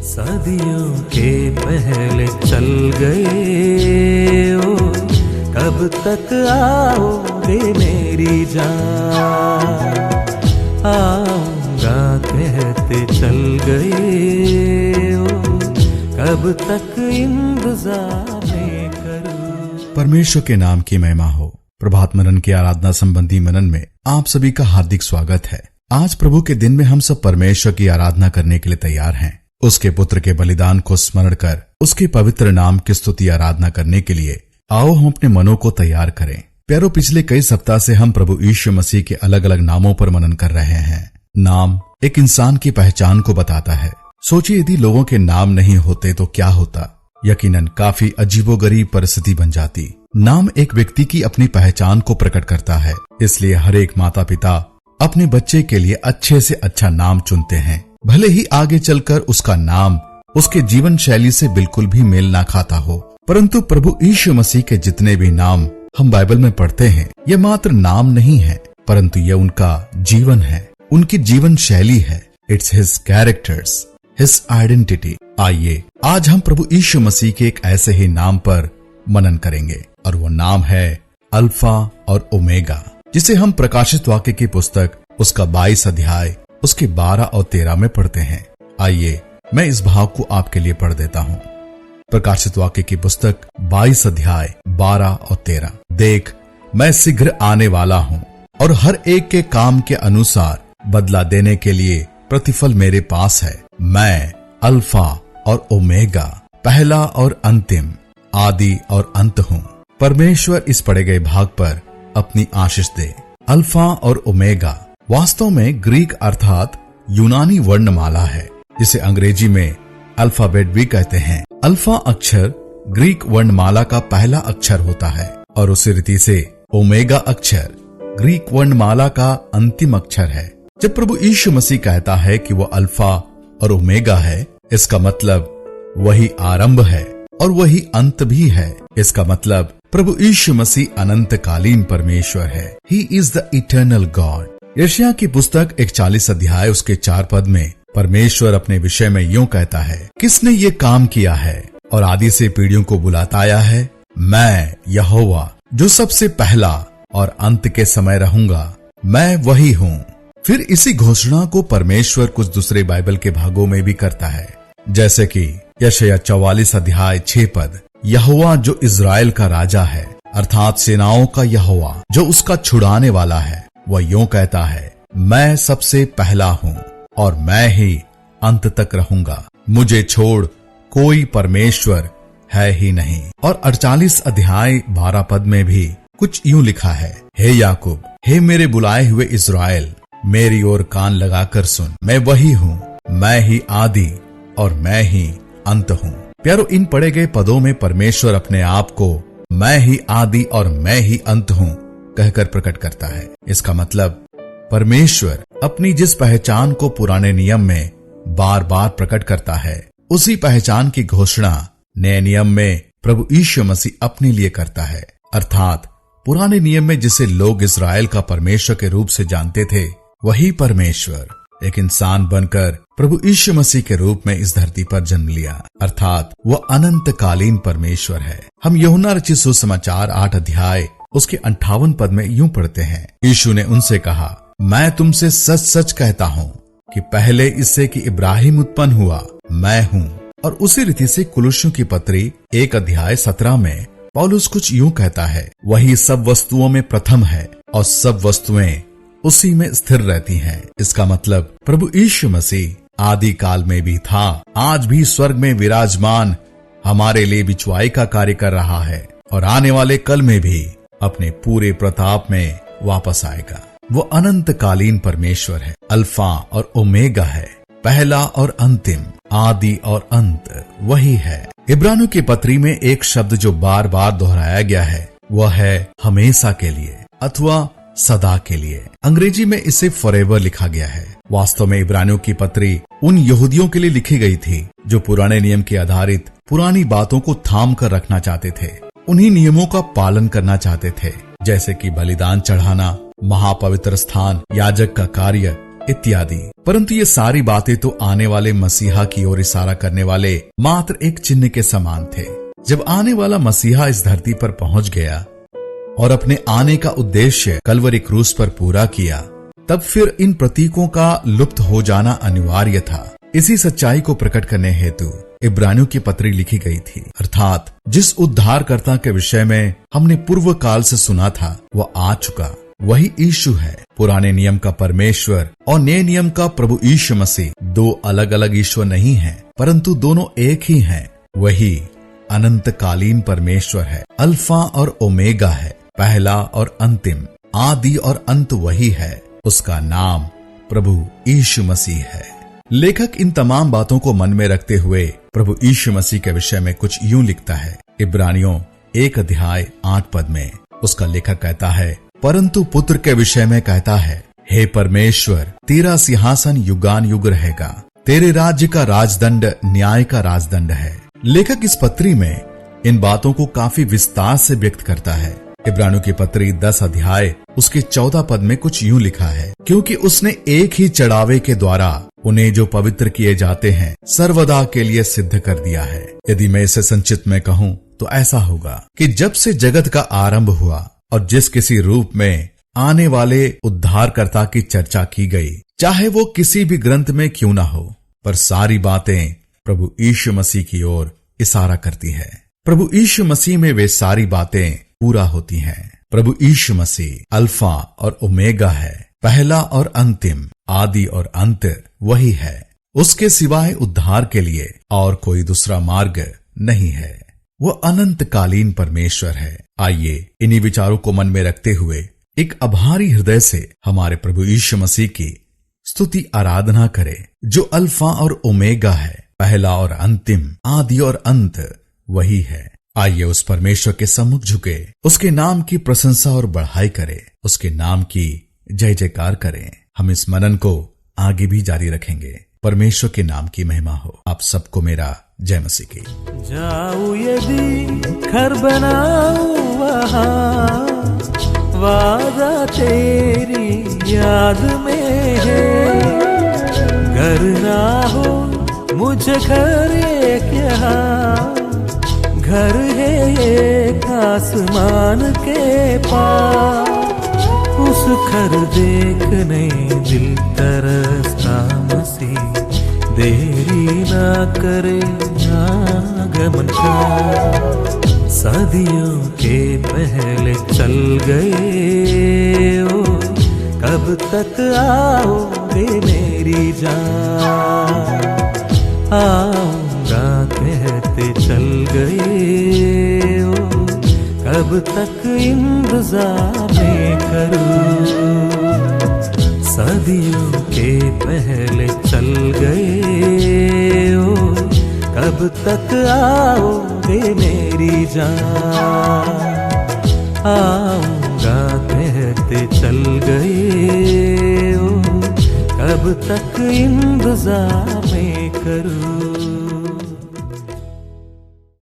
सदियों के पहले चल गए ओ, कब तक आओगे मेरी जान। आऊंगा कहते चल गए ओ, कब तक इंतजार करूं। परमेश्वर के नाम की महिमा हो। प्रभात मनन की आराधना संबंधी मनन में आप सभी का हार्दिक स्वागत है। आज प्रभु के दिन में हम सब परमेश्वर की आराधना करने के लिए तैयार हैं। उसके पुत्र के बलिदान को स्मरण कर उसके पवित्र नाम की स्तुति आराधना करने के लिए आओ हम अपने मनों को तैयार करें। प्यारो, पिछले कई सप्ताह से हम प्रभु यीशु मसीह के अलग अलग नामों पर मनन कर रहे हैं। नाम एक इंसान की पहचान को बताता है। सोचिए, यदि लोगों के नाम नहीं होते तो क्या होता। यकीनन काफी अजीबोगरीब परिस्थिति बन जाती। नाम एक व्यक्ति की अपनी पहचान को प्रकट करता है, इसलिए हर एक माता पिता अपने बच्चे के लिए अच्छे से अच्छा नाम चुनते हैं, भले ही आगे चलकर उसका नाम उसके जीवन शैली से बिल्कुल भी मेल ना खाता हो। परंतु प्रभु यीशु मसीह के जितने भी नाम हम बाइबल में पढ़ते हैं, ये मात्र नाम नहीं है, परंतु यह उनका जीवन है, उनकी जीवन शैली है। It's his characters, his identity. आइए आज हम प्रभु यीशु मसीह के एक ऐसे ही नाम पर मनन करेंगे और वो नाम है अल्फा और ओमेगा, जिसे हम प्रकाशित वाक्य की पुस्तक उसका 22 अध्याय उसके 12 और 13 में पढ़ते हैं। आइए मैं इस भाव को आपके लिए पढ़ देता हूँ। प्रकाशित वाक्य की पुस्तक 22 अध्याय 12 और 13। देख, मैं शीघ्र आने वाला हूँ और हर एक के काम के अनुसार बदला देने के लिए प्रतिफल मेरे पास है। मैं अल्फा और ओमेगा, पहला और अंतिम, आदि और अंत हूँ। परमेश्वर इस पढ़े गए भाग पर अपनी आशीष दे। अल्फा और ओमेगा वास्तव में ग्रीक अर्थात यूनानी वर्णमाला है, जिसे अंग्रेजी में अल्फाबेट भी कहते हैं। अल्फा अक्षर ग्रीक वर्णमाला का पहला अक्षर होता है और उसी रीति से ओमेगा अक्षर ग्रीक वर्णमाला का अंतिम अक्षर है। जब प्रभु यीशु मसीह कहता है कि वो अल्फा और ओमेगा है, इसका मतलब वही आरंभ है और वही अंत भी है। इसका मतलब प्रभु यीशु मसीह अनंतकालीन परमेश्वर है। He is the eternal God. यशायाह की पुस्तक 41 अध्याय उसके 4 पद में परमेश्वर अपने विषय में यूं कहता है, किसने ये काम किया है और आदि से पीढ़ियों को बुलाता आया है। मैं यहोवा जो सबसे पहला और अंत के समय रहूंगा, मैं वही हूँ। फिर इसी घोषणा को परमेश्वर कुछ दूसरे बाइबल के भागों में भी करता है, जैसे कि यशायाह 44 अध्याय 6 पद, यहोवा जो इज़राइल का राजा है, अर्थात सेनाओं का यहोवा जो उसका छुड़ाने वाला है, वह यूं कहता है, मैं सबसे पहला हूँ और मैं ही अंत तक रहूंगा। मुझे छोड़ कोई परमेश्वर है ही नहीं। और 48 अध्याय 12 पद में भी कुछ यूं लिखा है, हे याकूब, हे मेरे बुलाए हुए इज़राइल, मेरी ओर कान लगाकर सुन, मैं वही हूँ, मैं ही आदि और मैं ही अंत हूँ। प्यारो, इन पढ़े गए पदों में परमेश्वर अपने आप को मैं ही आदि और मैं ही अंत हूँ कहकर प्रकट करता है। इसका मतलब परमेश्वर अपनी जिस पहचान को पुराने नियम में बार बार प्रकट करता है, उसी पहचान की घोषणा नए नियम में प्रभु यीशु मसीह अपने लिए करता है। अर्थात पुराने नियम में जिसे लोग इज़राइल का परमेश्वर के रूप से जानते थे, वही परमेश्वर एक इंसान बनकर प्रभु यीशु मसीह के रूप में इस धरती पर जन्म लिया। अर्थात वह अनंतकालीन परमेश्वर है। हम यूहन्ना रचित सुसमाचार 8 अध्याय उसके 58 पद में यूं पढ़ते हैं, यीशु ने उनसे कहा, मैं तुमसे सच सच कहता हूँ कि पहले इससे कि इब्राहिम उत्पन्न हुआ, मैं हूँ। और उसी रीति से कुलुस्सियों की पत्री 1 अध्याय 17 में पौलुस कुछ यूं कहता है, वही सब वस्तुओं में प्रथम है और सब वस्तुएं उसी में स्थिर रहती हैं। इसका मतलब प्रभु यीशु मसीह आदि काल में भी था, आज भी स्वर्ग में विराजमान हमारे लिए बिचवाई का कार्य कर रहा है और आने वाले कल में भी अपने पूरे प्रताप में वापस आएगा। वो अनंतकालीन परमेश्वर है, अल्फा और ओमेगा है, पहला और अंतिम, आदि और अंत वही है। इब्रानियों की पत्री में एक शब्द जो बार बार दोहराया गया है, वह है हमेशा के लिए अथवा सदा के लिए। अंग्रेजी में इसे फॉरएवर लिखा गया है। वास्तव में इब्रानियों की पत्री उन यहूदियों के लिए लिखी गई थी जो पुराने नियम के आधारित पुरानी बातों को थाम कर रखना चाहते थे, उन्हीं नियमों का पालन करना चाहते थे, जैसे कि बलिदान चढ़ाना, महापवित्र स्थान, याजक का कार्य इत्यादि। परंतु ये सारी बातें तो आने वाले मसीहा की ओर इशारा करने वाले मात्र एक चिन्ह के समान थे। जब आने वाला मसीहा इस धरती पर पहुंच गया और अपने आने का उद्देश्य कलवरी क्रूस पर पूरा किया, तब फिर इन प्रतीकों का लुप्त हो जाना अनिवार्य था। इसी सच्चाई को प्रकट करने हेतु इब्रानियों की पत्री लिखी गई थी, अर्थात जिस उद्धारकर्ता के विषय में हमने पूर्व काल से सुना था वह आ चुका, वही यीशु है। पुराने नियम का परमेश्वर और नए नियम का प्रभु यीशु मसीह दो अलग अलग ईश्वर नहीं हैं, परंतु दोनों एक ही हैं। वही अनंतकालीन परमेश्वर है, अल्फा और ओमेगा है, पहला और अंतिम, आदि और अंत वही है। उसका नाम प्रभु यीशु मसीह है। लेखक इन तमाम बातों को मन में रखते हुए प्रभु यीशु मसीह के विषय में कुछ यूं लिखता है। इब्रानियों 1 अध्याय 8 पद में उसका लेखक कहता है, परंतु पुत्र के विषय में कहता है, हे परमेश्वर, तेरा सिंहासन युगान युग रहेगा, तेरे राज्य का राजदंड न्याय का राजदंड है। लेखक इस पत्री में इन बातों को काफी विस्तार से व्यक्त करता है। इब्रानियों की पत्री 10 अध्याय उसके 14 पद में कुछ यूं लिखा है, क्योंकि उसने एक ही चढ़ावे के द्वारा उन्हें जो पवित्र किए जाते हैं सर्वदा के लिए सिद्ध कर दिया है। यदि मैं इसे संक्षिप्त में कहूँ तो ऐसा होगा कि जब से जगत का आरंभ हुआ और जिस किसी रूप में आने वाले उद्धारकर्ता की चर्चा की गई, चाहे वो किसी भी ग्रंथ में क्यों ना हो, पर सारी बातें प्रभु यीशु मसीह की ओर इशारा करती है। प्रभु यीशु मसीह में वे सारी बातें पूरा होती हैं। प्रभु यीशु मसीह अल्फा और ओमेगा है, पहला और अंतिम, आदि और अंत वही है। उसके सिवाय उद्धार के लिए और कोई दूसरा मार्ग नहीं है। वो अनंतकालीन परमेश्वर है। आइए इन्हीं विचारों को मन में रखते हुए एक आभारी हृदय से हमारे प्रभु यीशु मसीह की स्तुति आराधना करें, जो अल्फा और ओमेगा है, पहला और अंतिम, आदि और अंत वही है। आइए उस परमेश्वर के सम्मुख झुके, उसके नाम की प्रशंसा और बढ़ाई करें, उसके नाम की जय जयकार करें। हम इस मनन को आगे भी जारी रखेंगे। परमेश्वर के नाम की महिमा हो। आप सबको मेरा जय मसीह की। जाऊं यदि घर बनाऊं वहाँ, वादा तेरी याद में है। घर ना हो मुझे घर एक यहाँ, घर है एक आसमान के पास। उस घर देखने दिल तरसता मसीह, देरी ना करे आगमन का। सदियों के पहले चल गए ओ, कब तक आओगे मेरी जान। आऊंगा कहते चल गए ओ, कब तक इंतजार में करूं। सदियों के पहले चल गए ओ, कब तक आओगे मेरी जान। आऊंगा कहते चल गए ओ, कब तक इंतजार में करूं।